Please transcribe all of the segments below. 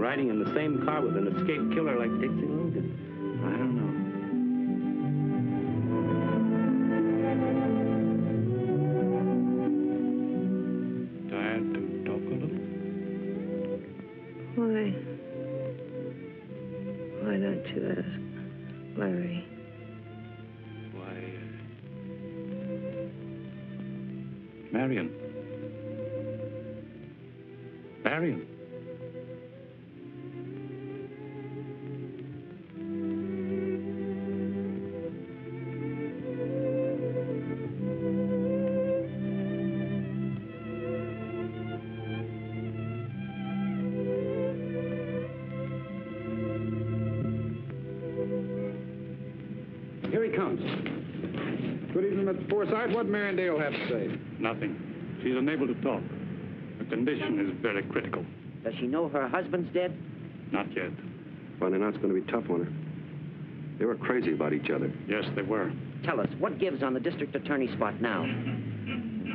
riding in the same car with an escaped killer like Dixie Logan? I don't know. Tired to talk a little? Why don't you ask Larry? Marion. Marion. Here he comes. Good evening, Mr. Forsythe. What Marion Dale have to say? Nothing. She's unable to talk. Her condition is very critical. Does she know her husband's dead? Not yet. Finding out's going to be tough on her. They were crazy about each other. Yes, they were. Tell us, what gives on the district attorney spot now?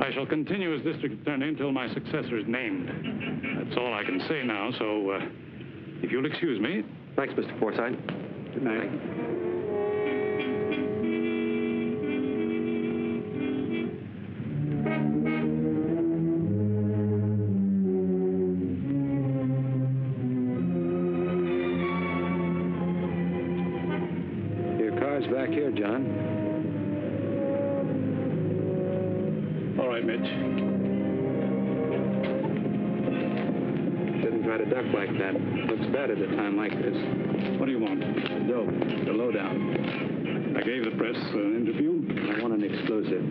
I shall continue as district attorney until my successor is named. That's all I can say now, so if you'll excuse me. Thanks, Mr. Forsythe. Good night. Back here, John. All right, Mitch. Didn't try to duck like that. Looks bad at a time like this. What do you want? Dope. The lowdown. I gave the press an interview. I want an exclusive.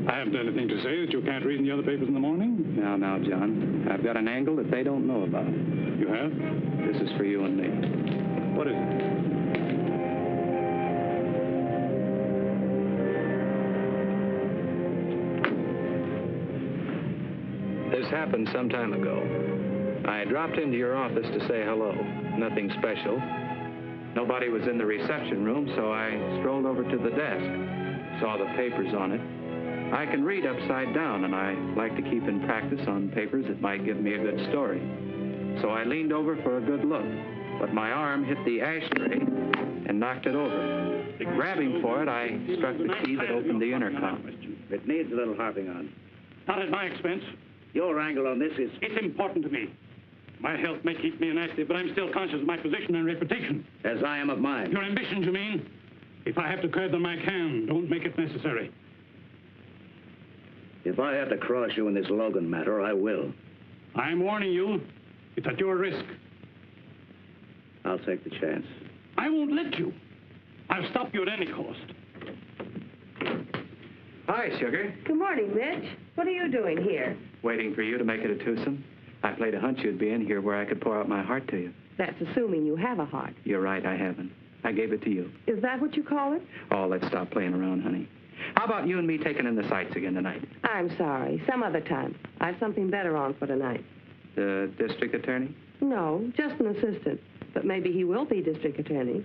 I haven't anything to say that you can't read in the other papers in the morning. Now, John. I've got an angle that they don't know about. You have? This is for you and me. What is it? This happened some time ago. I dropped into your office to say hello. Nothing special. Nobody was in the reception room, so I strolled over to the desk. Saw the papers on it. I can read upside down, and I like to keep in practice on papers that might give me a good story. So I leaned over for a good look, but my arm hit the ashtray and knocked it over. Grabbing for it, I struck the key that opened the intercom. It needs a little harping on. Not at my expense. Your angle on this is... It's important to me. My health may keep me inactive, but I'm still conscious of my position and reputation. As I am of mine. Your ambitions, you mean? If I have to curb them, I can. Don't make it necessary. If I have to cross you in this Logan matter, I will. I'm warning you. It's at your risk. I'll take the chance. I won't let you. I'll stop you at any cost. Hi, Sugar. Good morning, Mitch. What are you doing here? Waiting for you to make it a twosome. I played a hunch you'd be in here where I could pour out my heart to you. That's assuming you have a heart. You're right, I haven't. I gave it to you. Is that what you call it? Oh, let's stop playing around, honey. How about you and me taking in the sights again tonight? I'm sorry. Some other time. I've something better on for tonight. The district attorney? No, just an assistant. But maybe he will be district attorney.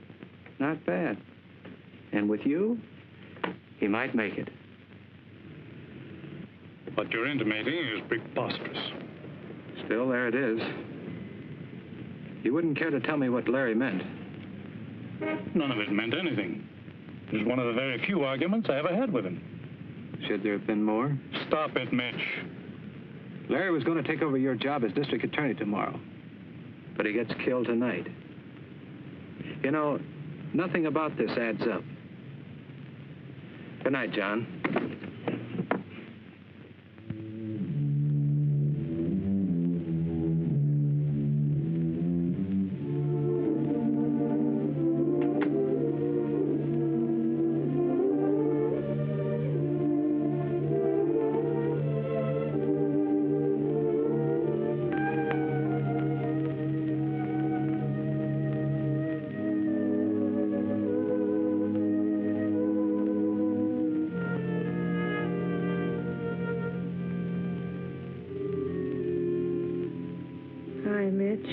Not bad. And with you, he might make it. What you're intimating is preposterous. Still, there it is. You wouldn't care to tell me what Larry meant? None of it meant anything. It was one of the very few arguments I ever had with him. Should there have been more? Stop it, Mitch. Larry was going to take over your job as district attorney tomorrow. But he gets killed tonight. You know, nothing about this adds up. Good night, John. Hi, Mitch.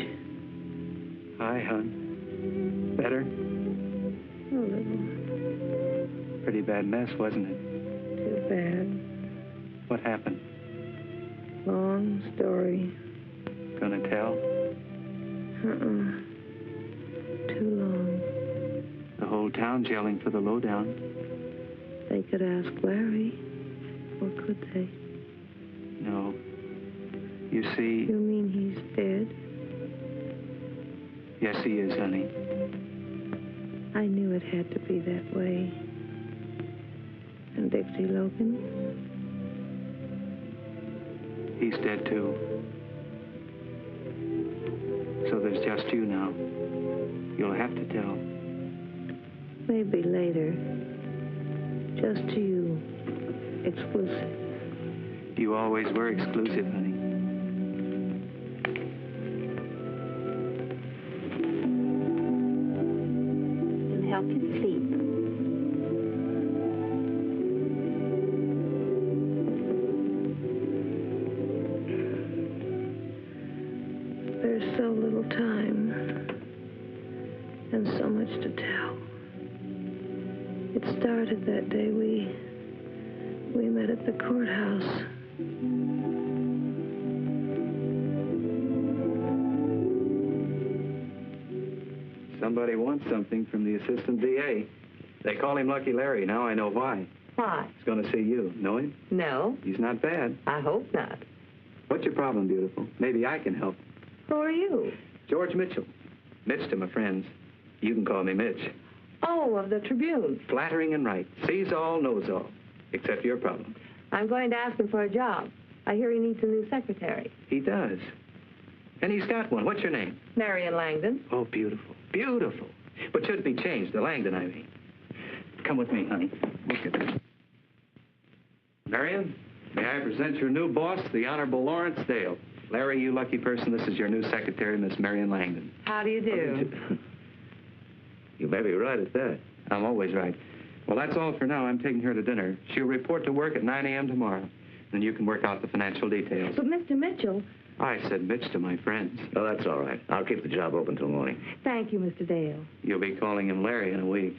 Hi, hon. Better? A little. Pretty bad mess, wasn't it? Too bad. What happened? Long story. Gonna tell? Too long. The whole town's yelling for the lowdown. They could ask Larry. Or could they? No. You see... You mean he's dead? Yes, he is, honey. I knew it had to be that way. And Dixie Logan? He's dead, too. So there's just you now. You'll have to tell. Maybe later. Just to you. Exclusive. You always were exclusive, honey. And help you sleep. There's so little time. And so much to tell. It started that day we met at the courthouse. Somebody wants something from the assistant DA. They call him Lucky Larry. Now I know why. Why? He's going to see you. Know him? No, He's not bad. I hope not. What's your problem, beautiful? Maybe I can help. Who are you? George Mitchell. Mitch to my friends. You can call me Mitch. Oh, of the Tribune. Flattering and right. Sees all, knows all. Except your problem. I'm going to ask him for a job. I hear he needs a new secretary. He does. And he's got one. What's your name? Marion Langdon. Oh, beautiful. Beautiful. But shouldn't be changed. The Langdon, I mean. Come with me, honey. Look at this. Marion, may I present your new boss, the Honorable Lawrence Dale. Larry, you lucky person, this is your new secretary, Miss Marion Langdon. How do you do? You may be right at that. I'm always right. Well, that's all for now. I'm taking her to dinner. She'll report to work at 9 a.m. tomorrow. Then you can work out the financial details. But, Mr. Mitchell... I said Mitch to my friends. Oh, that's all right. I'll keep the job open till morning. Thank you, Mr. Dale. You'll be calling him Larry in a week.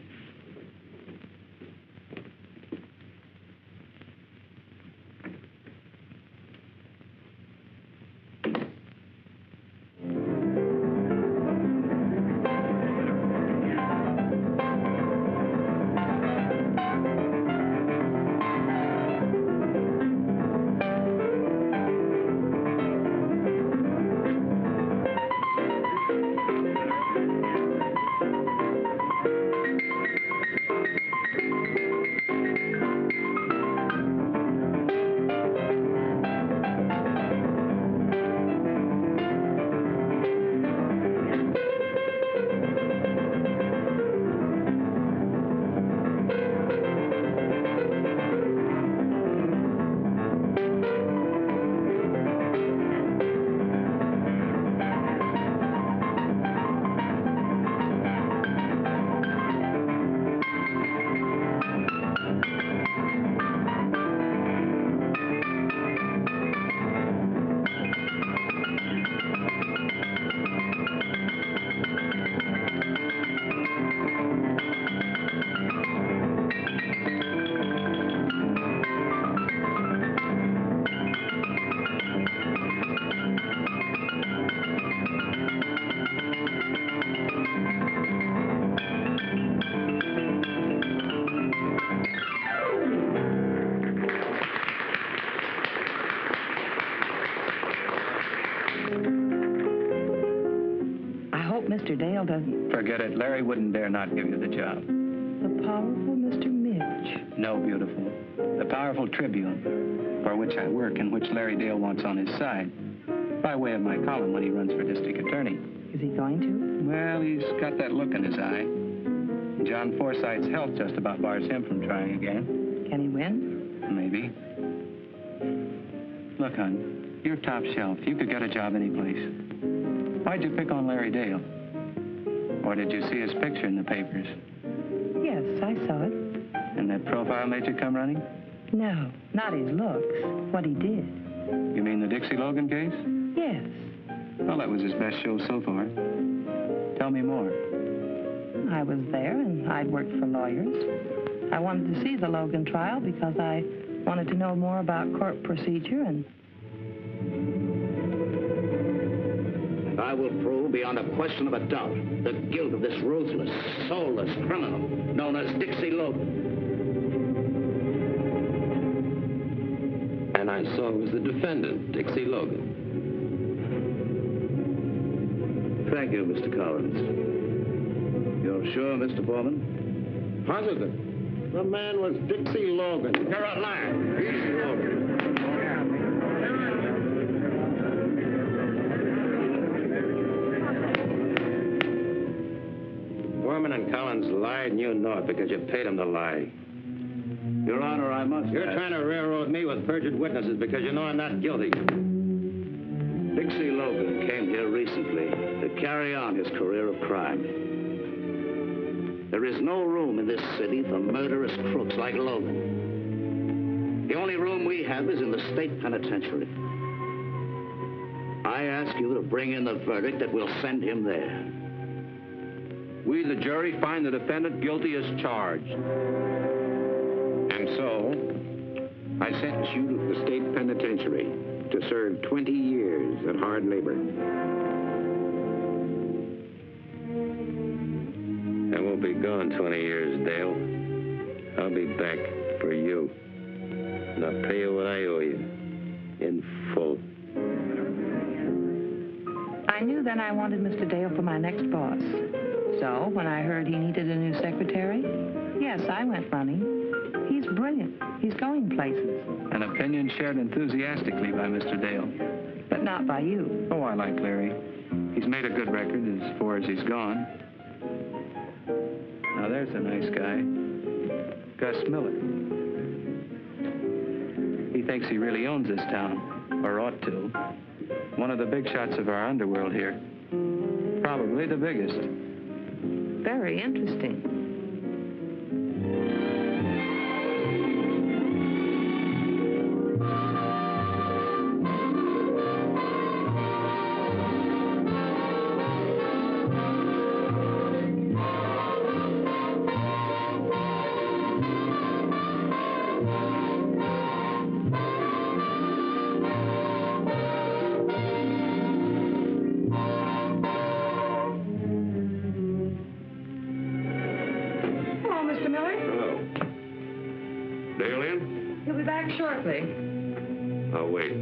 Mr. Dale doesn't... Forget it. Larry wouldn't dare not give you the job. The powerful Mr. Mitch. No, beautiful. The powerful Tribune, for which I work and which Larry Dale wants on his side, by way of my column when he runs for district attorney. Is he going to? Well, he's got that look in his eye. John Forsythe's health just about bars him from trying again. Can he win? Maybe. Look, hon, you're top shelf. You could get a job any place. Why'd you pick on Larry Dale? Or did you see his picture in the papers? Yes, I saw it. And that profile made you come running? No, not his looks. What he did. You mean the Dixie Logan case? Yes. Well, that was his best show so far. Tell me more. I was there, and I'd worked for lawyers. I wanted to see the Logan trial because I wanted to know more about court procedure and... I will prove beyond a question of a doubt the guilt of this ruthless, soulless criminal known as Dixie Logan. And I saw it was the defendant, Dixie Logan. Thank you, Mr. Collins. You're sure, Mr. Foreman? Positive. The man was Dixie Logan. You're a liar. He's Logan. Foreman and Collins lied, and you know it because you paid them to lie. Your Honor, I must... You're trying to railroad me with perjured witnesses because you know I'm not guilty. Dixie Logan came here recently to carry on his career of crime. There is no room in this city for murderous crooks like Logan. The only room we have is in the state penitentiary. I ask you to bring in the verdict that will send him there. We, the jury, find the defendant guilty as charged. And so, I sentence you to the state penitentiary to serve 20 years at hard labor. I won't be gone 20 years, Dale. I'll be back for you. And I'll pay you what I owe you in full. I knew then I wanted Mr. Dale for my next boss. So, when I heard he needed a new secretary, yes, I went running. He's brilliant. He's going places. An opinion shared enthusiastically by Mr. Dale. But not by you. Oh, I like Larry. He's made a good record as far as he's gone. Now, there's a nice guy. Gus Miller. He thinks he really owns this town, or ought to. One of the big shots of our underworld here. Probably the biggest. Very interesting. Shortly. I'll wait.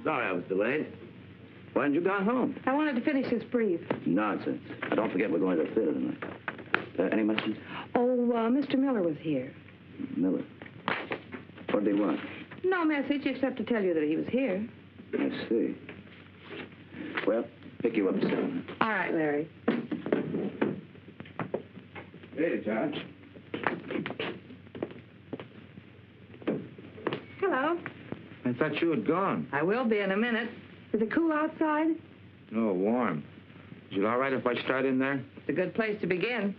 Sorry I was delayed. Why didn't you go home? I wanted to finish this brief. Nonsense. Don't forget we're going to the theater tonight. Any message? Oh, Mr. Miller was here. Miller? What did he want? No message except to tell you that he was here. I see. Well, pick you up soon. All right, Larry. Hey, John. Hello. I thought you had gone. I will be in a minute. Is it cool outside? No, warm. Is it all right if I start in there? It's a good place to begin.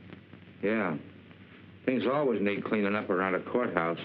Yeah. Things always need cleaning up around a courthouse.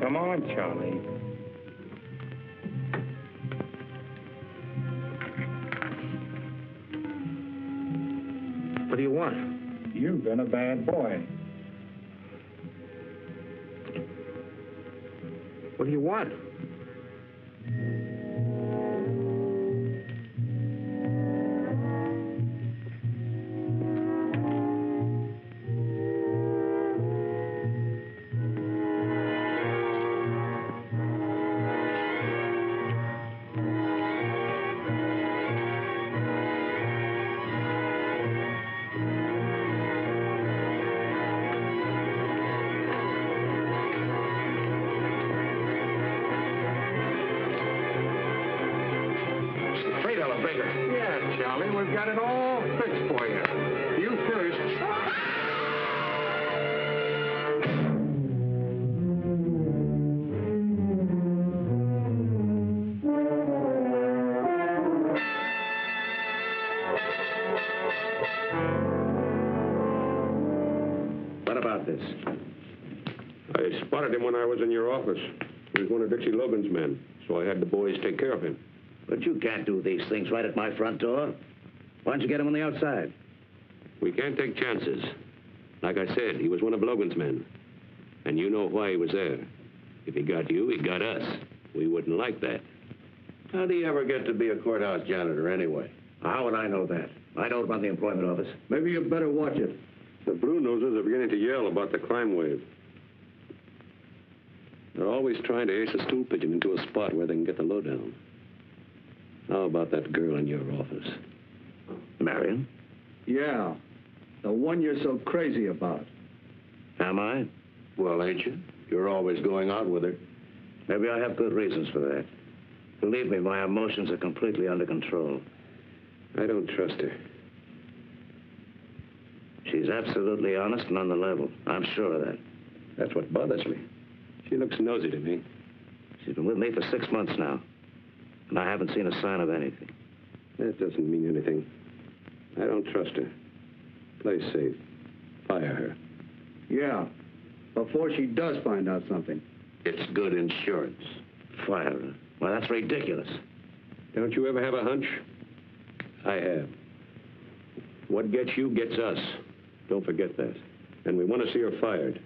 Come on, Charlie. What do you want? You've been a bad boy. What do you want? Yeah, Charlie, we've got it all fixed for you. You first. What about this? I spotted him when I was in your office. He was one of Dixie Logan's men, so I had the boys take care of him. But you can't do these things right at my front door. Why don't you get him on the outside? We can't take chances. Like I said, he was one of Logan's men. And you know why he was there. If he got you, he got us. We wouldn't like that. How do you ever get to be a courthouse janitor anyway? How would I know that? I don't run the employment office. Maybe you better watch it. The Blue Noses are beginning to yell about the crime wave. They're always trying to ace a stool pigeon into a spot where they can get the lowdown. How about that girl in your office? Marion? Yeah, the one you're so crazy about. Am I? Well, ain't you? You're always going out with her. Maybe I have good reasons for that. Believe me, my emotions are completely under control. I don't trust her. She's absolutely honest and on the level. I'm sure of that. That's what bothers me. She looks nosy to me. She's been with me for 6 months now, and I haven't seen a sign of anything. That doesn't mean anything. I don't trust her. Play safe. Fire her. Yeah, before she does find out something. It's good insurance. Fire her? Well, that's ridiculous. Don't you ever have a hunch? I have. What gets you gets us. Don't forget that. And we want to see her fired.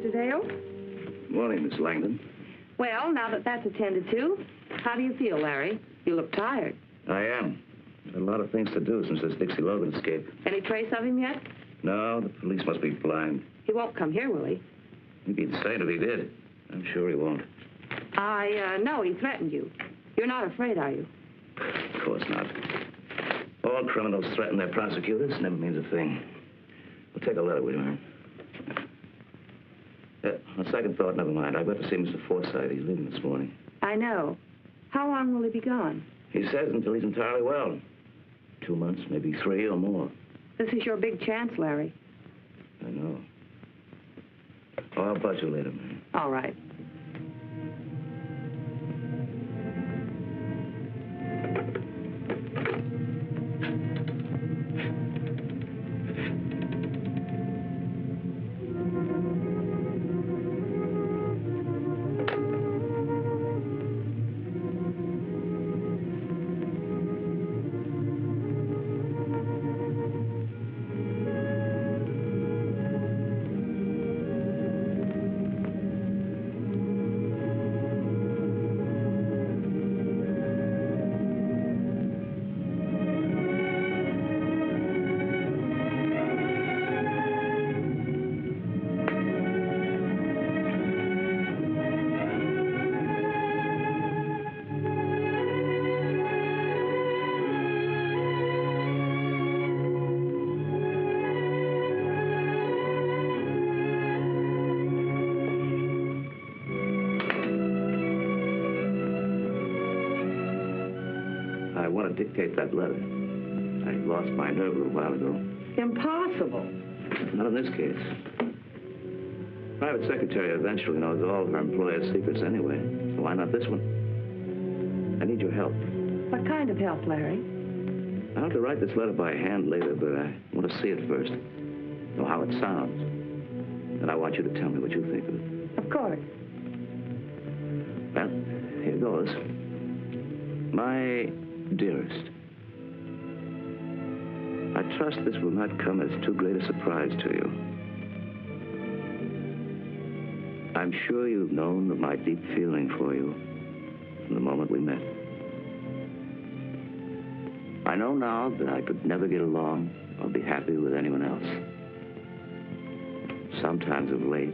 Mr. Dale. Morning, Miss Langdon. Well, now that that's attended to, how do you feel, Larry? You look tired. I am. Had a lot of things to do since this Dixie Logan escape. Any trace of him yet? No, the police must be blind. He won't come here, will he? He'd be insane if he did. I'm sure he won't. I know he threatened you. You're not afraid, are you? Of course not. All criminals threaten their prosecutors. Never means a thing. Well, take a letter, will you, Mary? On second thought, never mind. I've got to see Mr. Forsythe. He's leaving this morning. I know. How long will he be gone? He says until he's entirely well. 2 months, maybe 3 or more. This is your big chance, Larry. I know. Oh, I'll buzz you later, Mary. All right. I want to dictate that letter. I lost my nerve a little while ago. Impossible. Not in this case. Private secretary eventually knows all of her employer's secrets anyway. So why not this one? I need your help. What kind of help, Larry? I'll have to write this letter by hand later, but I want to see it first. Know how it sounds. And I want you to tell me what you think of it. Of course. Well, here goes. My dearest, I trust this will not come as too great a surprise to you. I'm sure you've known of my deep feeling for you from the moment we met. I know now that I could never get along or be happy with anyone else. Sometimes of late,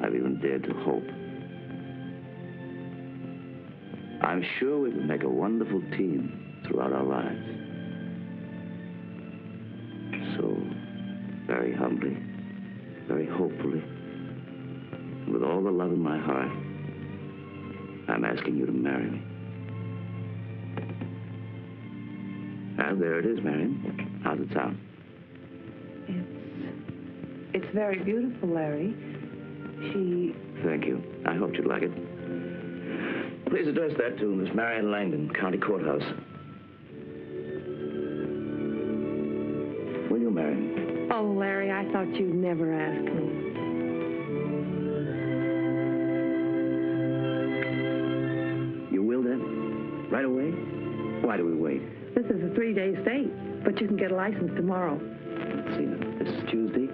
I've even dared to hope. I'm sure we could make a wonderful team throughout our lives. So, very humbly, very hopefully, and with all the love in my heart, I'm asking you to marry me. And there it is, Marion. How's it sound? It's very beautiful, Larry. Thank you. I hoped you'd like it. Please address that to Miss Marion Langdon, County Courthouse. Will you marry me? Oh, Larry, I thought you'd never ask me. You will then? Right away? Why do we wait? This is a 3-day stay, but you can get a license tomorrow. Let's see now. This is Tuesday.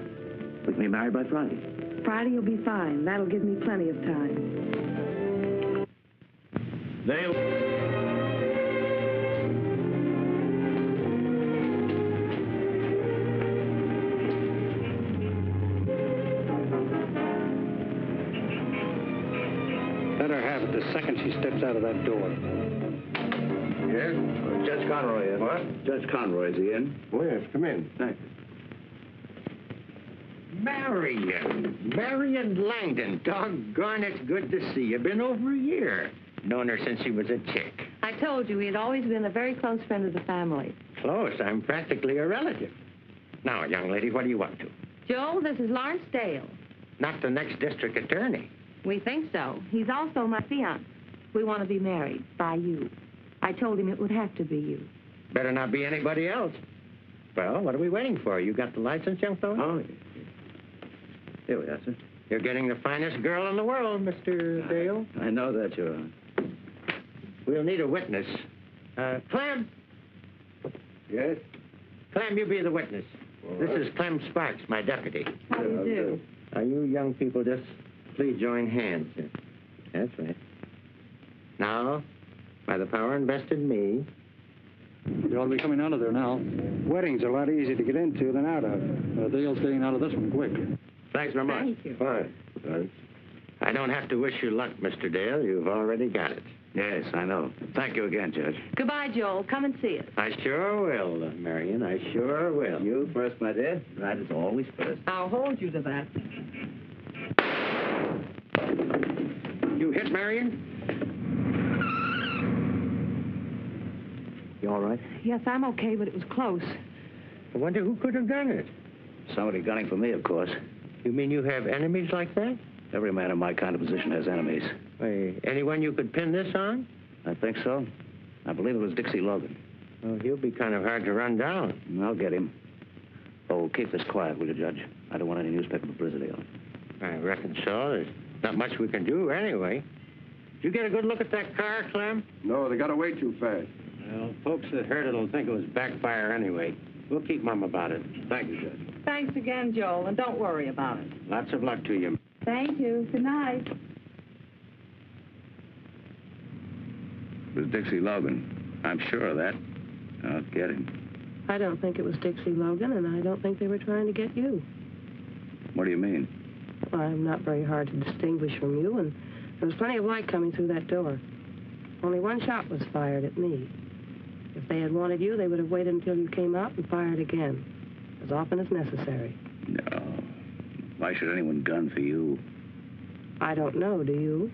We can be married by Friday. Friday will be fine. That'll give me plenty of time. Dale. Better have it the second she steps out of that door. Yes? Judge Conroy in. What? Judge Conroy, is he in? Oh, yes. Come in. Thanks. Marion Langdon. Doggone, it's good to see you. Been over a year. Known her since she was a chick. I told you he had always been a very close friend of the family. Close. I'm practically a relative. Now, young lady, what are you up to? Joe, this is Lawrence Dale. Not the next district attorney. We think so. He's also my fiancé. We want to be married by you. I told him it would have to be you. Better not be anybody else. Well, what are we waiting for? You got the license, young fellow? Oh, yes. Here we are, sir. You're getting the finest girl in the world, Mr. Dale. I know that, Your Honor. We'll need a witness. Clem! Yes? Clem, you be the witness. This is Clem Sparks, my deputy. How do you do? Now, you young people just please join hands. That's right. Now, by the power invested in me... You ought to be coming out of there now. Wedding's a lot easier to get into than out of. Dale's getting out of this one quick. Thanks very much. Thank you. Fine. I don't have to wish you luck, Mr. Dale. You've already got it. Yes, I know. Thank you again, Judge. Goodbye, Joel. Come and see us. I sure will, Marion. I sure will. You first, my dear. Right is always first. I'll hold you to that. You hit Marion? You all right? Yes, I'm okay, but it was close. I wonder who could have done it. Somebody gunning for me, of course. You mean you have enemies like that? Every man in my kind of position has enemies. Why, anyone you could pin this on? I think so. I believe it was Dixie Logan. Well, he'll be kind of hard to run down. I'll get him. Oh, keep this quiet, will you, Judge? I don't want any newspaper publicity on it. I reckon so. There's not much we can do anyway. Did you get a good look at that car, Clem? No, they got away too fast. Well, folks that heard it will think it was backfire anyway. We'll keep mum about it. Thank you, Judge. Thanks again, Joel, and don't worry about it. Lots of luck to you. Thank you. Good night. It was Dixie Logan. I'm sure of that. I'll get him. I don't think it was Dixie Logan, and I don't think they were trying to get you. What do you mean? Well, I'm not very hard to distinguish from you, and there was plenty of light coming through that door. Only one shot was fired at me. If they had wanted you, they would have waited until you came out and fired again, as often as necessary. No. Why should anyone gun for you? I don't know, do you?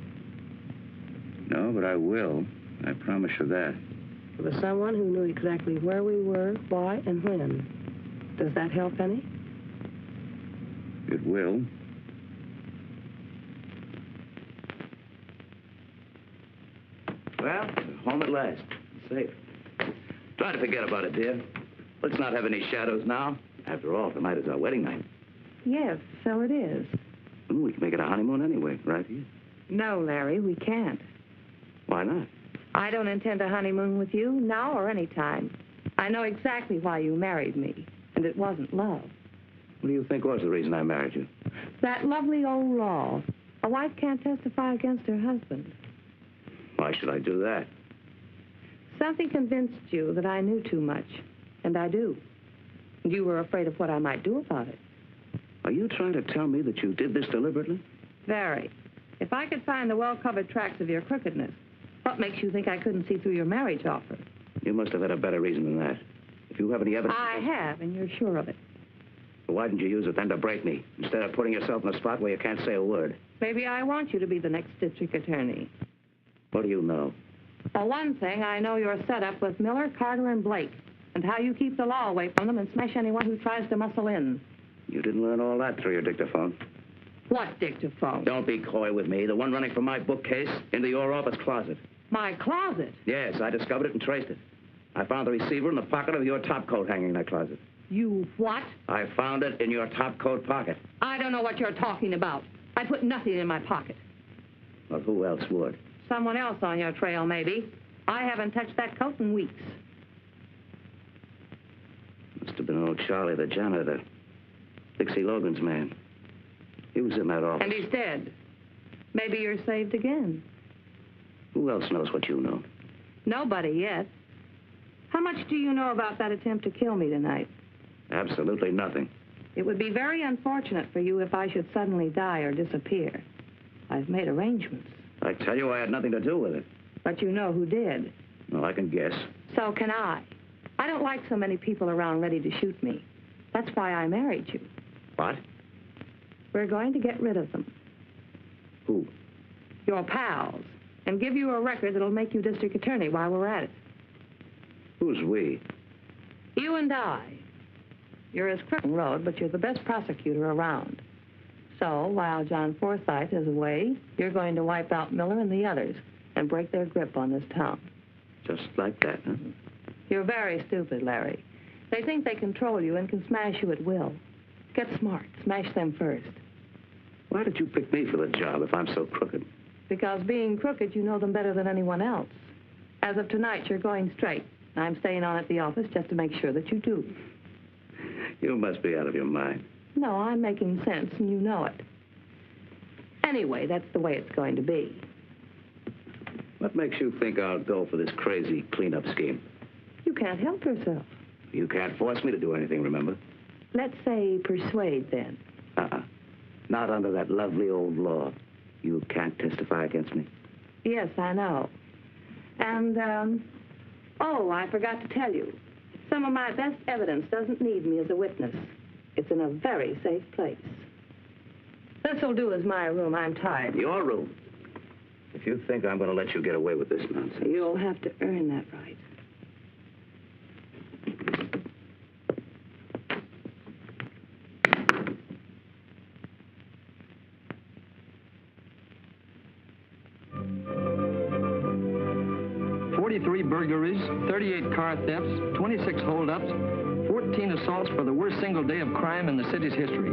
No, but I will. I promise you that. It was someone who knew exactly where we were, why, and when. Does that help any? It will. Well, home at last. Safe. Try to forget about it, dear. Let's not have any shadows now. After all, tonight is our wedding night. Yes, so it is. We can make it a honeymoon anyway, right here. No, Larry, we can't. Why not? I don't intend a honeymoon with you, now or any time. I know exactly why you married me, and it wasn't love. What do you think was the reason I married you? That lovely old law. A wife can't testify against her husband. Why should I do that? Something convinced you that I knew too much, and I do. You were afraid of what I might do about it. Are you trying to tell me that you did this deliberately? Very. If I could find the well-covered tracks of your crookedness, what makes you think I couldn't see through your marriage offer? You must have had a better reason than that. If you have any evidence... I have, and you're sure of it. Why didn't you use it then to break me, instead of putting yourself in a spot where you can't say a word? Maybe I want you to be the next district attorney. What do you know? For one thing, I know your setup with Miller, Carter, and Blake, and how you keep the law away from them and smash anyone who tries to muscle in. You didn't learn all that through your dictaphone. What dictaphone? Don't be coy with me. The one running from my bookcase into your office closet. My closet? Yes, I discovered it and traced it. I found the receiver in the pocket of your top coat hanging in that closet. You what? I found it in your top coat pocket. I don't know what you're talking about. I put nothing in my pocket. Well, who else would? Someone else on your trail, maybe. I haven't touched that coat in weeks. Must have been old Charlie, the janitor. Dixie Logan's man. He was in that office. And he's dead. Maybe you're saved again. Who else knows what you know? Nobody yet. How much do you know about that attempt to kill me tonight? Absolutely nothing. It would be very unfortunate for you if I should suddenly die or disappear. I've made arrangements. I tell you I had nothing to do with it. But you know who did. Well, I can guess. So can I. I don't like so many people around ready to shoot me. That's why I married you. What? We're going to get rid of them. Who? Your pals. And give you a record that'll make you district attorney while we're at it. Who's we? You and I. You're as crooked road, but you're the best prosecutor around. So, while John Forsythe is away, you're going to wipe out Miller and the others and break their grip on this town. Just like that, huh? You're very stupid, Larry. They think they control you and can smash you at will. Get smart. Smash them first. Why did you pick me for the job if I'm so crooked? Because being crooked, you know them better than anyone else. As of tonight, you're going straight. I'm staying on at the office just to make sure that you do. You must be out of your mind. No, I'm making sense, and you know it. Anyway, that's the way it's going to be. What makes you think I'll go for this crazy cleanup scheme? You can't help yourself. You can't force me to do anything, remember? Let's say persuade, then. Not under that lovely old law. You can't testify against me. Yes, I know. And, oh, I forgot to tell you. Some of my best evidence doesn't need me as a witness. It's in a very safe place. This'll do as my room. I'm tired. Your room? If you think I'm going to let you get away with this nonsense... You'll have to earn that right. Burglaries, 38 car thefts, 26 holdups, 14 assaults for the worst single day of crime in the city's history.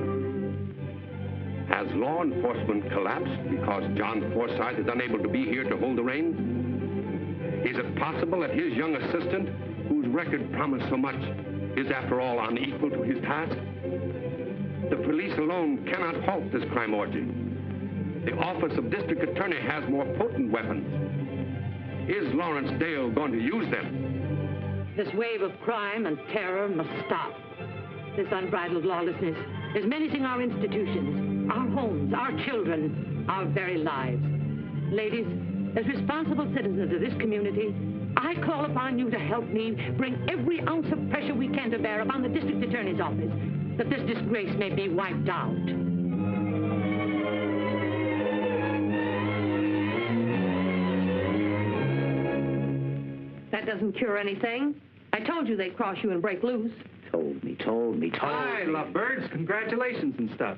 Has law enforcement collapsed because John Forsythe is unable to be here to hold the reins? Is it possible that his young assistant, whose record promised so much, is after all unequal to his task? The police alone cannot halt this crime orgy. The Office of District Attorney has more potent weapons. Is Lawrence Dale going to use them? This wave of crime and terror must stop. This unbridled lawlessness is menacing our institutions, our homes, our children, our very lives. Ladies, as responsible citizens of this community, I call upon you to help me bring every ounce of pressure we can to bear upon the District Attorney's office, that this disgrace may be wiped out. That doesn't cure anything. I told you they'd cross you and break loose. Told me. Hi, lovebirds. Congratulations and stuff.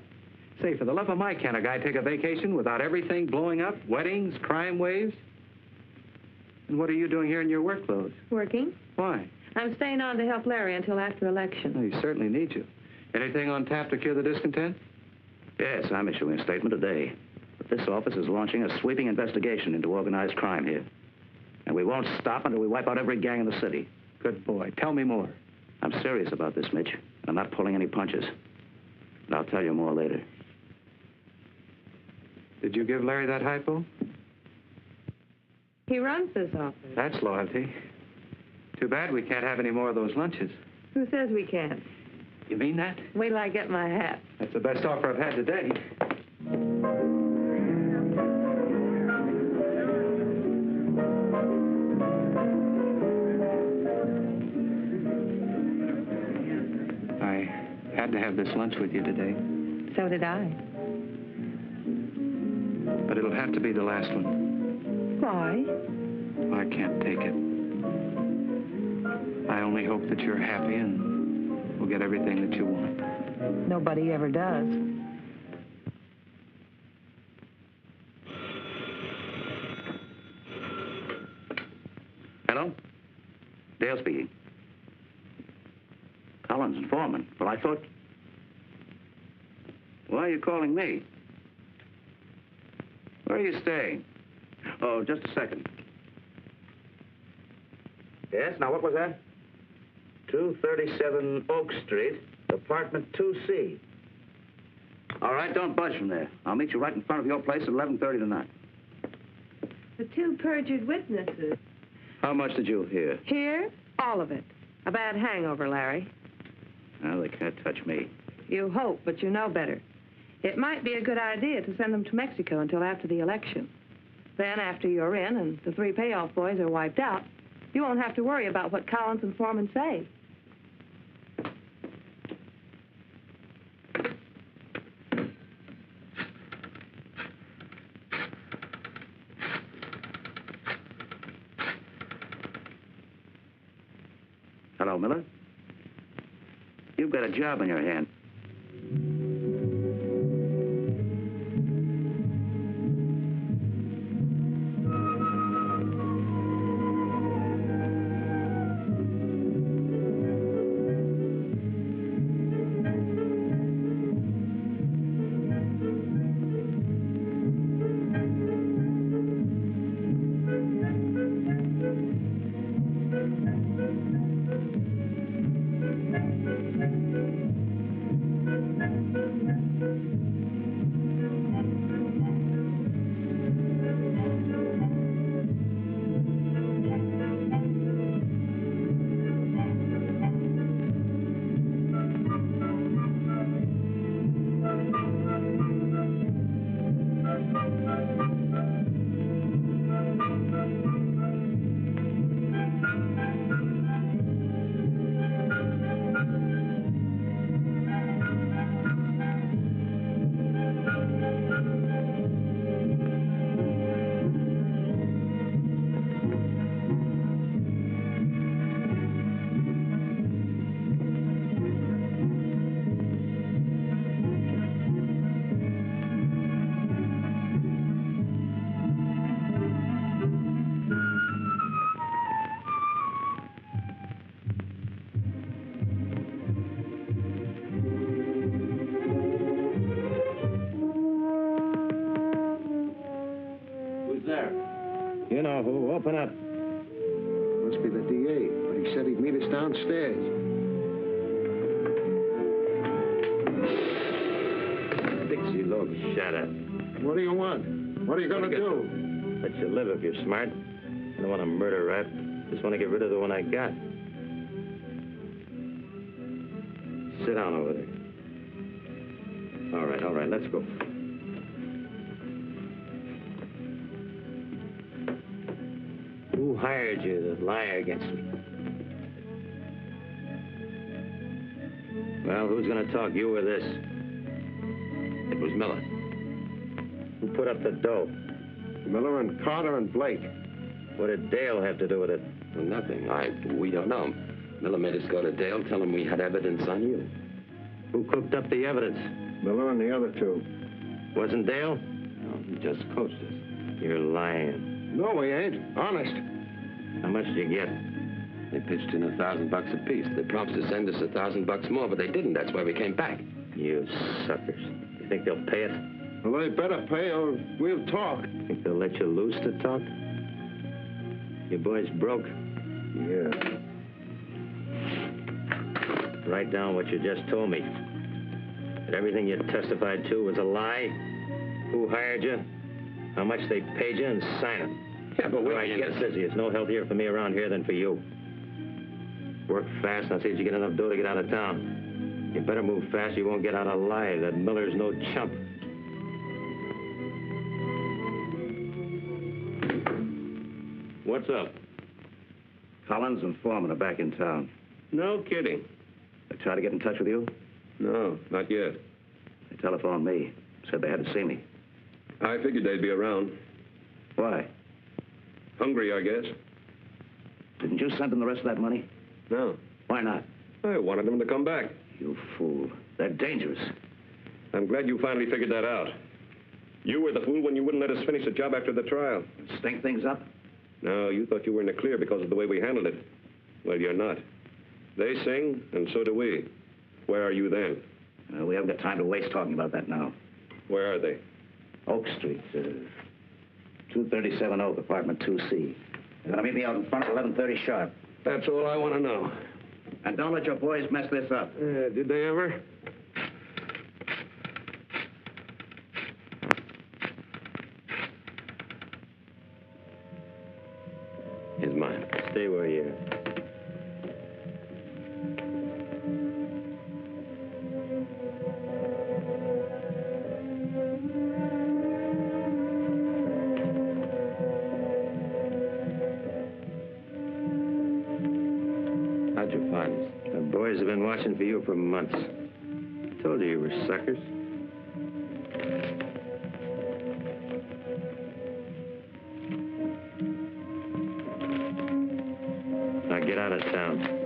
Say, for the love of Mike, can't a guy take a vacation without everything blowing up? Weddings, crime waves? And what are you doing here in your work clothes? Working. Why? I'm staying on to help Larry until after election. Well, he certainly needs you. Anything on tap to cure the discontent? Yes, I'm issuing a statement today. But this office is launching a sweeping investigation into organized crime here. And we won't stop until we wipe out every gang in the city. Good boy. Tell me more. I'm serious about this, Mitch. I'm not pulling any punches. And I'll tell you more later. Did you give Larry that hypo? He runs this office. That's loyalty. Too bad we can't have any more of those lunches. Who says we can't? You mean that? Wait till I get my hat. That's the best offer I've had today. I had to have this lunch with you today. So did I. But it'll have to be the last one. Why? I can't take it. I only hope that you're happy and will get everything that you want. Nobody ever does. Hello? Dale speaking. Collins and Foreman. Well, I thought... Why are you calling me? Where are you staying? Oh, just a second. Yes, now what was that? 237 Oak Street, apartment 2C. All right, don't budge from there. I'll meet you right in front of your place at 11:30 tonight. The two perjured witnesses. How much did you hear? Here? All of it. A bad hangover, Larry. Well, they can't touch me. You hope, but you know better. It might be a good idea to send them to Mexico until after the election. Then, after you're in and the three payoff boys are wiped out, you won't have to worry about what Collins and Foreman say. Hello, Miller. You've got a job in your hand. Now, who? Open up. Must be the DA, but he said he'd meet us downstairs. Dixie, look, shut up. What do you want? What are you going to do? Let you live if you're smart. I don't want to murder rap. Just want to get rid of the one I got. Sit down over there. All right, let's go. Who hired you to lie against me? Well, who's going to talk, you or this? It was Miller. Who put up the dough? Miller and Carter and Blake. What did Dale have to do with it? Well, nothing. We don't know. Miller made us go to Dale, tell him we had evidence on you. Who cooked up the evidence? Miller and the other two. Wasn't Dale? No, he just coached us. You're lying. No, we ain't. Honest. How much did you get? They pitched in $1,000 apiece. They promised to send us $1,000 more, but they didn't. That's why we came back. You suckers. You think they'll pay it? Well, they better pay or we'll talk. Think they'll let you loose to talk? Your boys broke? Yeah. Write down what you just told me. That everything you testified to was a lie? Who hired you? How much they paid you, and sign it. Yeah, but All right, get busy. It's no healthier for me around here than for you. Work fast, and I'll see if you get enough dough to get out of town. You better move fast, you won't get out alive. That Miller's no chump. What's up? Collins and Foreman are back in town. No kidding. They tried to get in touch with you? No, not yet. They telephoned me. Said they had to see me. I figured they'd be around. Why? Hungry, I guess. Didn't you send them the rest of that money? No. Why not? I wanted them to come back. You fool. They're dangerous. I'm glad you finally figured that out. You were the fool when you wouldn't let us finish the job after the trial. Stink things up? No, you thought you were in the clear because of the way we handled it. Well, you're not. They sing, and so do we. Where are you then? We haven't got time to waste talking about that now. Where are they? Oak Street, 237 Oak, apartment 2C. They're going to meet me out in front at 11:30 sharp. That's all I want to know. And don't let your boys mess this up. Did they ever? Here's mine. Stay where you are. How'd you find us? The boys have been watching for you for months. Told you were suckers. Now get out of town.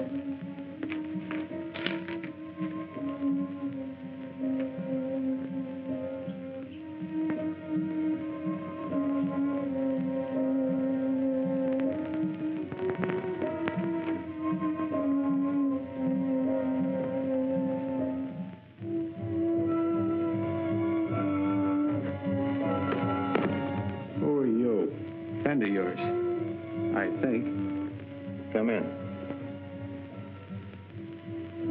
Who are you? Friend of yours, I think. Come in.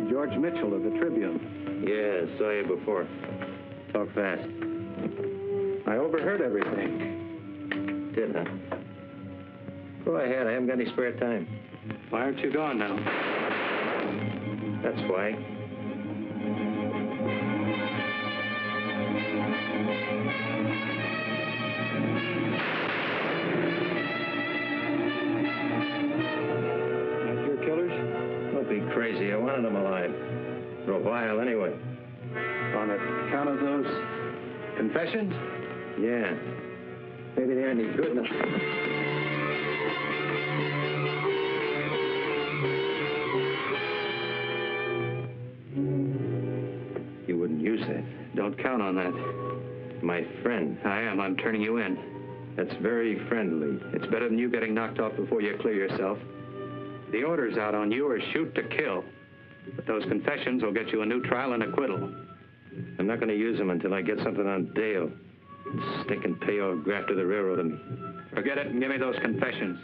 George Mitchell of the Tribune. Yeah, saw you before. Talk fast. I overheard everything. Did, huh? Go ahead. I haven't got any spare time. Why aren't you gone now? That's why. Not your killers? Don't be crazy. I wanted them alive. For a while, anyway. On account of those confessions? Yeah. Maybe they aren't any good enough. You wouldn't use that. Don't count on that. My friend. I am. I'm turning you in. That's very friendly. It's better than you getting knocked off before you clear yourself. The orders out on you are shoot to kill. But those confessions will get you a new trial and acquittal. I'm not going to use them until I get something on Dale. Stinking payoff graft to the railroad and Forget it and give me those confessions.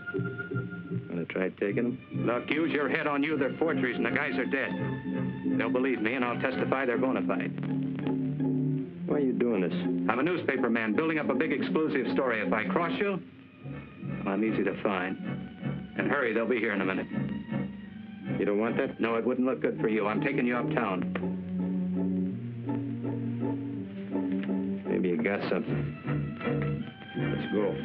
Gonna try taking them? Look, use your head on you. They're forgeries, and the guys are dead. They'll believe me, and I'll testify they're bona fide. Why are you doing this? I'm a newspaper man building up a big exclusive story. If I cross you, I'm easy to find. And hurry, they'll be here in a minute. You don't want that? No, it wouldn't look good for you. I'm taking you uptown. Maybe you got something. Let's go.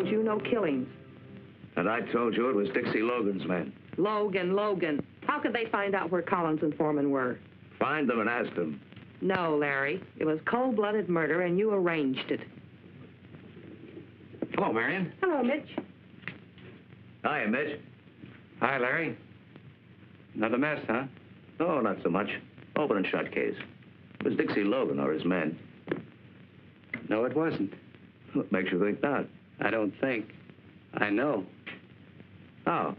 You no killings. And I told you it was Dixie Logan's men. Logan. How could they find out where Collins and Foreman were? Find them and ask them. No, Larry. It was cold-blooded murder, and you arranged it. Hello, Marion. Hello, Mitch. Hiya, Mitch. Hi, Larry. Another mess, huh? No, not so much. Open and shut case. It was Dixie Logan or his men. No, it wasn't. What makes you think that? I don't think. I know. How?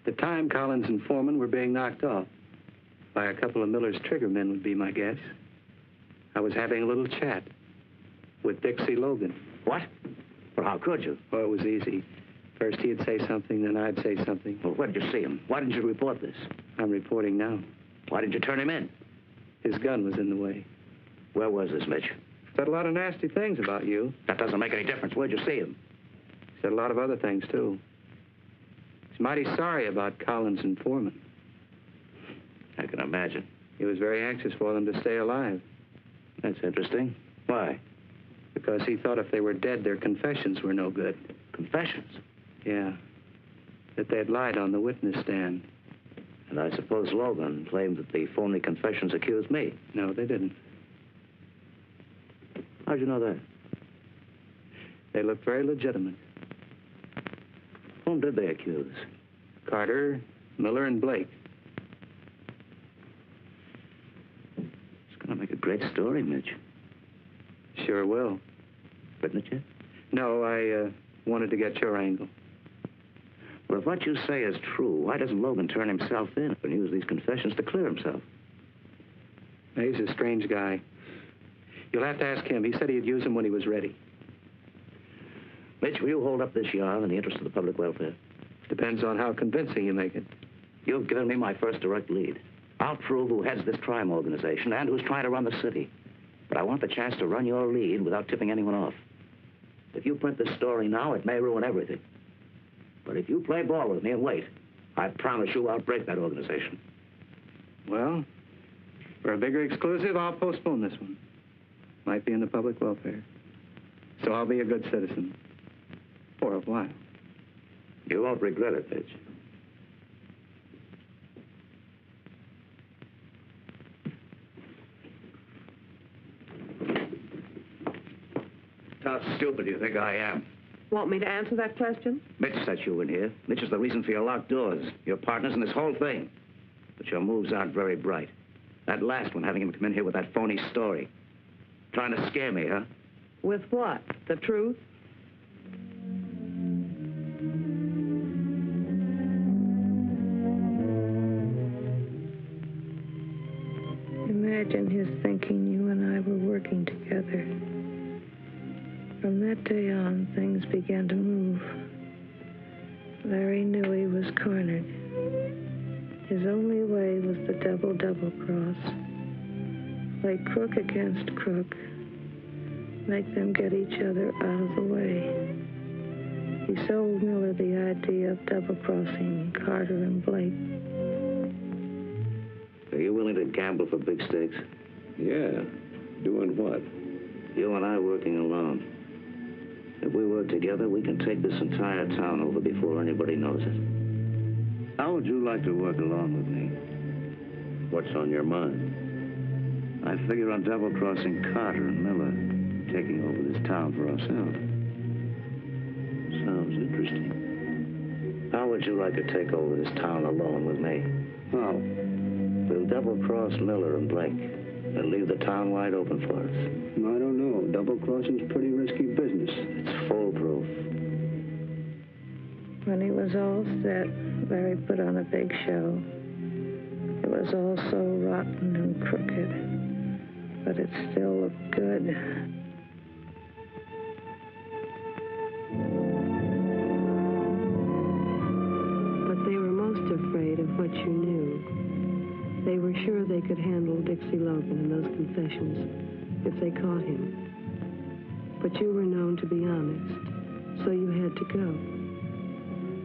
The time Collins and Foreman were being knocked off by a couple of Miller's triggermen would be my guess. I was having a little chat with Dixie Logan. What? Well, how could you? Well, it was easy. First he'd say something, then I'd say something. Well, where did you see him? Why didn't you report this? I'm reporting now. Why didn't you turn him in? His gun was in the way. Where was this, Mitch? Said a lot of nasty things about you. That doesn't make any difference. Where'd you see him? Said a lot of other things, too. He's mighty sorry about Collins and Foreman. I can imagine. He was very anxious for them to stay alive. That's interesting. Why? Because he thought if they were dead, their confessions were no good. Confessions? Yeah. That they'd lied on the witness stand. And I suppose Logan claimed that the phony confessions accused me. No, they didn't. How'd you know that? They looked very legitimate. Whom did they accuse? Carter, Miller, and Blake. It's going to make a great story, Mitch. Sure will. Written it yet? No, I wanted to get your angle. Well, if what you say is true, why doesn't Logan turn himself in and use these confessions to clear himself? He's a strange guy. You'll have to ask him. He said he'd use them when he was ready. Mitch, will you hold up this yarn in the interest of the public welfare? Depends on how convincing you make it. You've given me my first direct lead. I'll prove who heads this crime organization and who's trying to run the city. But I want the chance to run your lead without tipping anyone off. If you print this story now, it may ruin everything. But if you play ball with me and wait, I promise you I'll break that organization. Well, for a bigger exclusive, I'll postpone this one. Might be in the public welfare. So I'll be a good citizen. For a while. You won't regret it, Mitch. How stupid do you think I am? Want me to answer that question? Mitch set you in here. Mitch is the reason for your locked doors, your partners in this whole thing. But your moves aren't very bright. That last one, having him come in here with that phony story. Trying to scare me, huh? With what? The truth? Imagine his thinking you and I were working together. From that day on, things began to move. Larry knew he was cornered. His only way was the double cross. Play crook against crook. Make them get each other out of the way. He sold Miller the idea of double-crossing Carter and Blake. Are you willing to gamble for big stakes? Yeah. Doing what? You and I working alone. If we work together, we can take this entire town over before anybody knows it. How would you like to work along with me? What's on your mind? I figure on double-crossing Carter and Miller, taking over this town for ourselves. Sounds interesting. How would you like to take over this town alone with me? How? We'll double-cross Miller and Blake and leave the town wide open for us. I don't know. Double-crossing's pretty risky business. It's foolproof. When he was all set, Larry put on a big show. It was all so rotten and crooked, but it still looked good. But they were most afraid of what you knew. They were sure they could handle Dixie Logan and those confessions if they caught him. But you were known to be honest, so you had to go.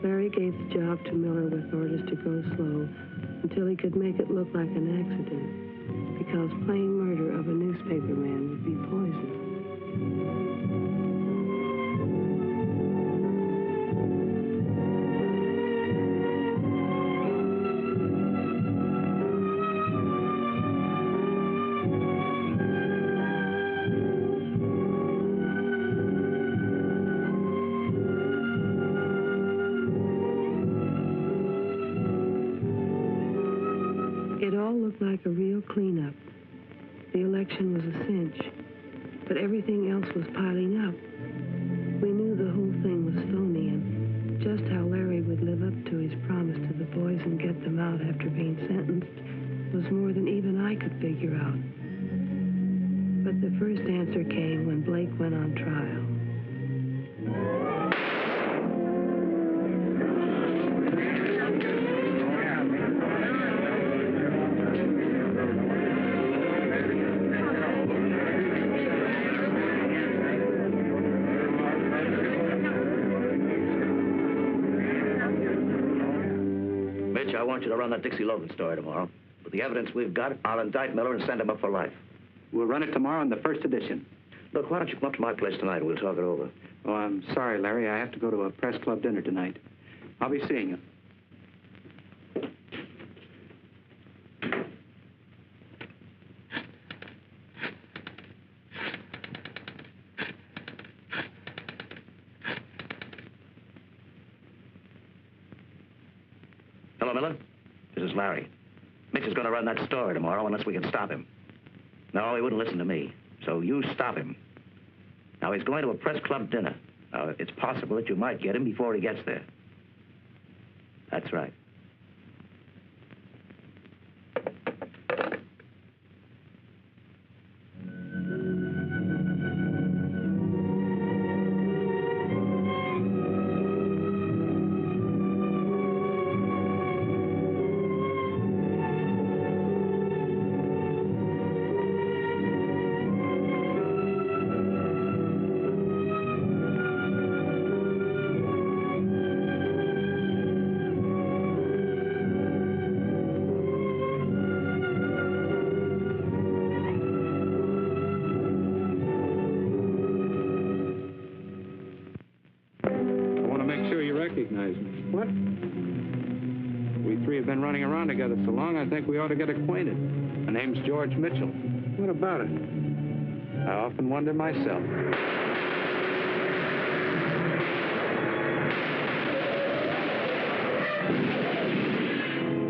Larry gave the job to Miller with orders to go slow until he could make it look like an accident, because plain murder of a newspaperman would be poison. It all looked like a real cleanup. The election was a cinch, but everything else was piling up. We knew the whole thing was phony, and just how Larry would live up to his promise to the boys and get them out after being sentenced was more than even I could figure out. But the first answer came when Blake went on trial. I want you to run that Dixie Logan story tomorrow. With the evidence we've got, I'll indict Miller and send him up for life. We'll run it tomorrow in the first edition. Look, why don't you come up to my place tonight and we'll talk it over? Oh, I'm sorry, Larry. I have to go to a press club dinner tonight. I'll be seeing you. Hello, Miller. This is Larry. Mitch is going to run that story tomorrow unless we can stop him. No, he wouldn't listen to me, so you stop him. Now, he's going to a press club dinner. Now, it's possible that you might get him before he gets there. That's right. Recognize me. What? We three have been running around together so long, I think we ought to get acquainted. My name's George Mitchell. What about it? I often wonder myself.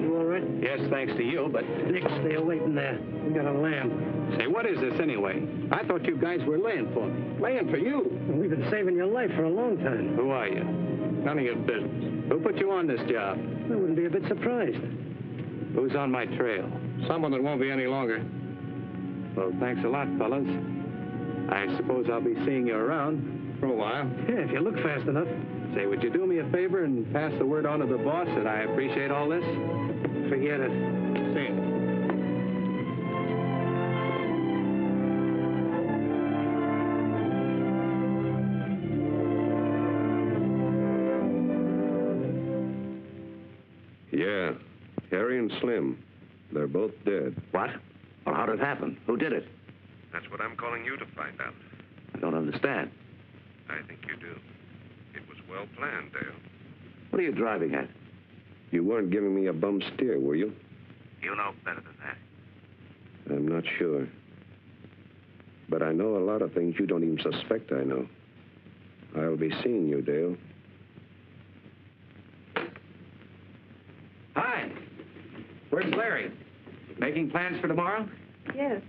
You all right? Yeah, guess thanks to you, but... Dick, stay away from there. We got a lamb. Say, what is this anyway? I thought you guys were laying for me. Laying for you. We've been saving your life for a long time. Who are you? None of your business. Who put you on this job? I wouldn't be a bit surprised. Who's on my trail? Someone that won't be any longer. Well, thanks a lot, fellas. I suppose I'll be seeing you around. For a while. Yeah, if you look fast enough. Say, would you do me a favor and pass the word on to the boss that I appreciate all this? Forget it. See you. Yeah, Harry and Slim. They're both dead. What? Well, how did it happen? Who did it? That's what I'm calling you to find out. I don't understand. I think you do. It was well planned, Dale. What are you driving at? You weren't giving me a bum steer, were you? You know better than that. I'm not sure. But I know a lot of things you don't even suspect I know. I'll be seeing you, Dale. Hi. Where's Larry? Making plans for tomorrow? Yes,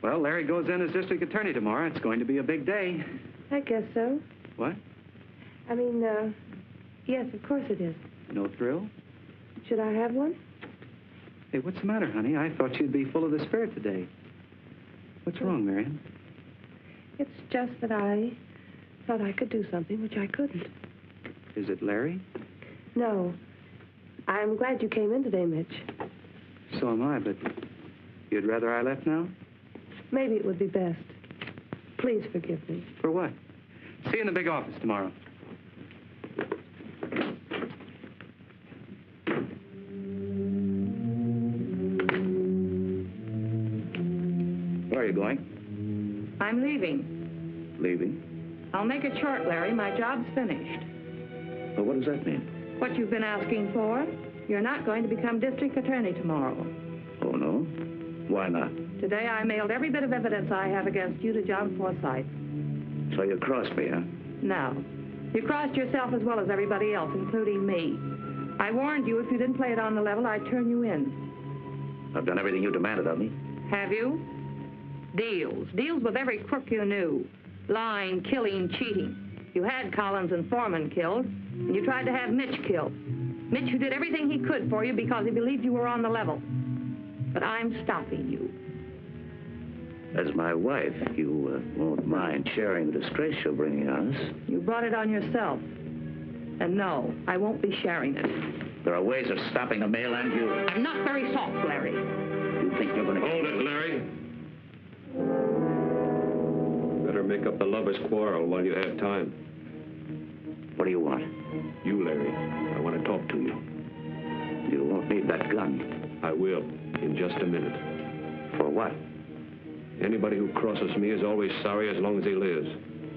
Well, Larry goes in as district attorney tomorrow. It's going to be a big day. I guess so. What? I mean, yes, of course it is. No thrill? Should I have one? Hey, what's the matter, honey? I thought you'd be full of the spirit today. What's wrong, Marion? It's just that I thought I could do something which I couldn't. Is it Larry? No. I'm glad you came in today, Mitch. So am I, but you'd rather I left now? Maybe it would be best. Please forgive me. For what? See you in the big office tomorrow. Where are you going? I'm leaving. Leaving? I'll make it short, Larry. My job's finished. Well, what does that mean? What you've been asking for? You're not going to become district attorney tomorrow. Oh, no? Why not? Today I mailed every bit of evidence I have against you to John Forsythe. So you crossed me, huh? Now, you crossed yourself as well as everybody else, including me. I warned you if you didn't play it on the level, I'd turn you in. I've done everything you demanded of me. Have you? Deals. Deals with every crook you knew. Lying, killing, cheating. You had Collins and Foreman killed, and you tried to have Mitch killed. Mitch, who did everything he could for you because he believed you were on the level. But I'm stopping you. As my wife, you won't mind sharing the disgrace you're bringing on us. You brought it on yourself. And no, I won't be sharing it. There are ways of stopping the mail and you. I'm not very soft, Larry. You think you're going to... Hold it, Larry. Better make up the lovers' quarrel while you have time. What do you want? You, Larry. I want to talk to you. You won't need that gun. I will, in just a minute. For what? Anybody who crosses me is always sorry as long as he lives.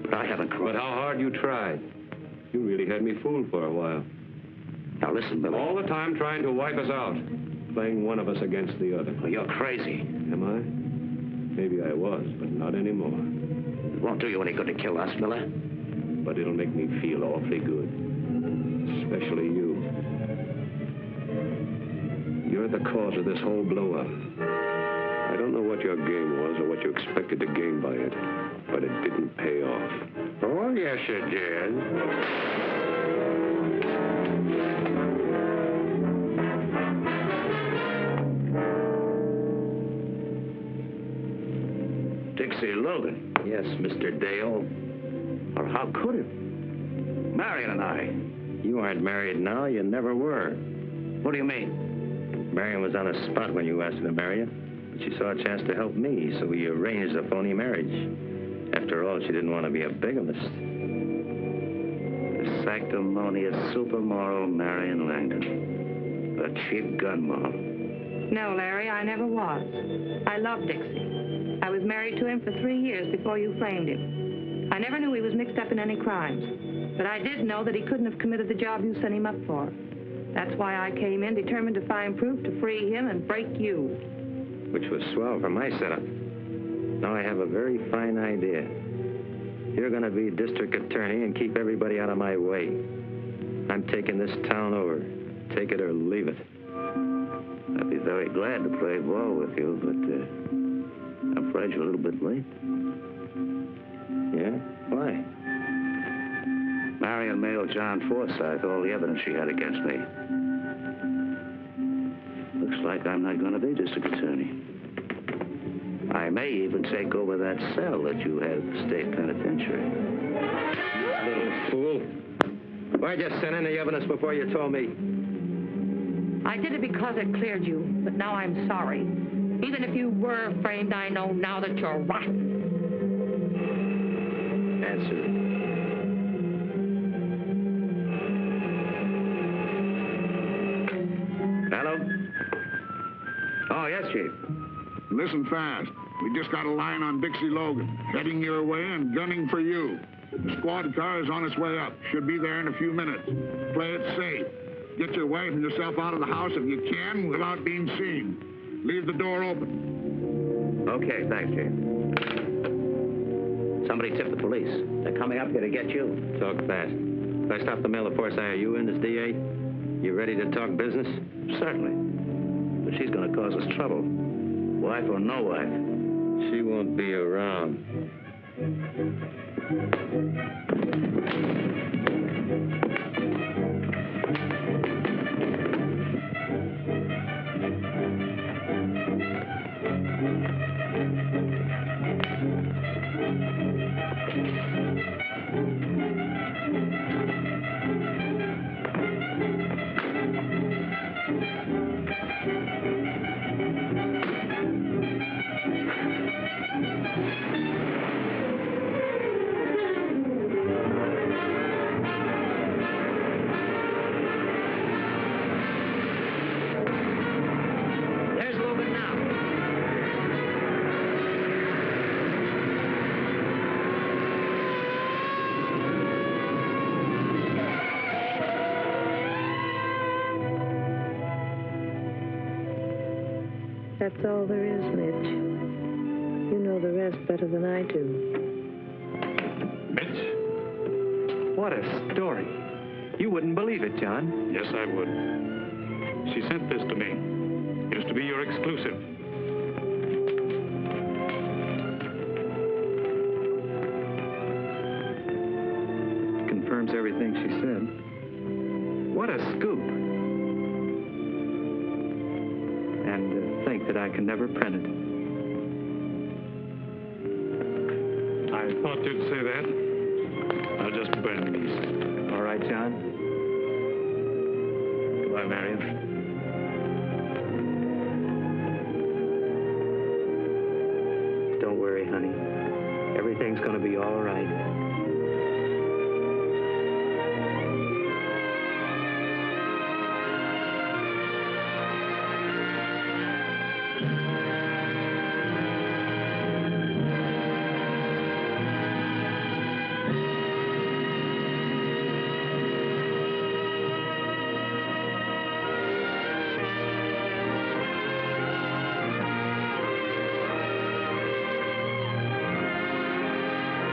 But I haven't crossed. But how hard you tried. You really had me fooled for a while. Now listen, Billy. All the time trying to wipe us out. Playing one of us against the other. Well, you're crazy. Am I? Maybe I was, but not anymore. It won't do you any good to kill us, Miller. But it'll make me feel awfully good. Especially you. You're the cause of this whole blow-up. I don't know what your game was or what you expected to gain by it, but it didn't pay off. Oh, yes, it did. Dixie Logan. Yes, Mr. Dale. Or how could it? Marion and I. You aren't married now. You never were. What do you mean? Marion was on a spot when you asked her to marry her. But she saw a chance to help me, so we arranged a phony marriage. After all, she didn't want to be a bigamist. The sanctimonious supermoral Marion Langdon. A cheap gun model. No, Larry, I never was. I loved Dixie. I was married to him for 3 years before you framed him. I never knew he was mixed up in any crimes. But I did know that he couldn't have committed the job you sent him up for. That's why I came in, determined to find proof to free him and break you. Which was swell for my setup. Now I have a very fine idea. You're going to be district attorney and keep everybody out of my way. I'm taking this town over. Take it or leave it. Happy very glad to play ball with you, but I'm afraid you're a little bit late. Yeah? Why? Marion mailed John Forsythe all the evidence she had against me. Looks like I'm not going to be district attorney. I may even take over that cell that you had at the state penitentiary. Little fool. Why'd you send in the evidence before you told me? I did it because it cleared you, but now I'm sorry. Even if you were framed, I know now that you're rotten. Answer it. Hello? Oh, yes, Chief. Listen fast. We just got a line on Dixie Logan, heading your way and gunning for you. The squad car is on its way up. Should be there in a few minutes. Play it safe. Get your wife and yourself out of the house if you can without being seen. Leave the door open. Okay, thanks, Chief. Somebody tipped the police. They're coming up here to get you. Talk fast. If I stop the mail, of course, are you in as DA? You ready to talk business? Certainly. But she's going to cause us trouble. Wife or no wife. She won't be around. There's Logan now. That's all there is, Mitch. You know the rest better than I do. Mitch? What a story. You wouldn't believe it, John. Yes, I would. She sent this to me. It is to be your exclusive. Confirms everything she said. What a scoop. And think that I can never print it. I thought you'd say that. I'll just burn these. All right, John? Goodbye, Marion. Don't worry, honey. Everything's going to be all right.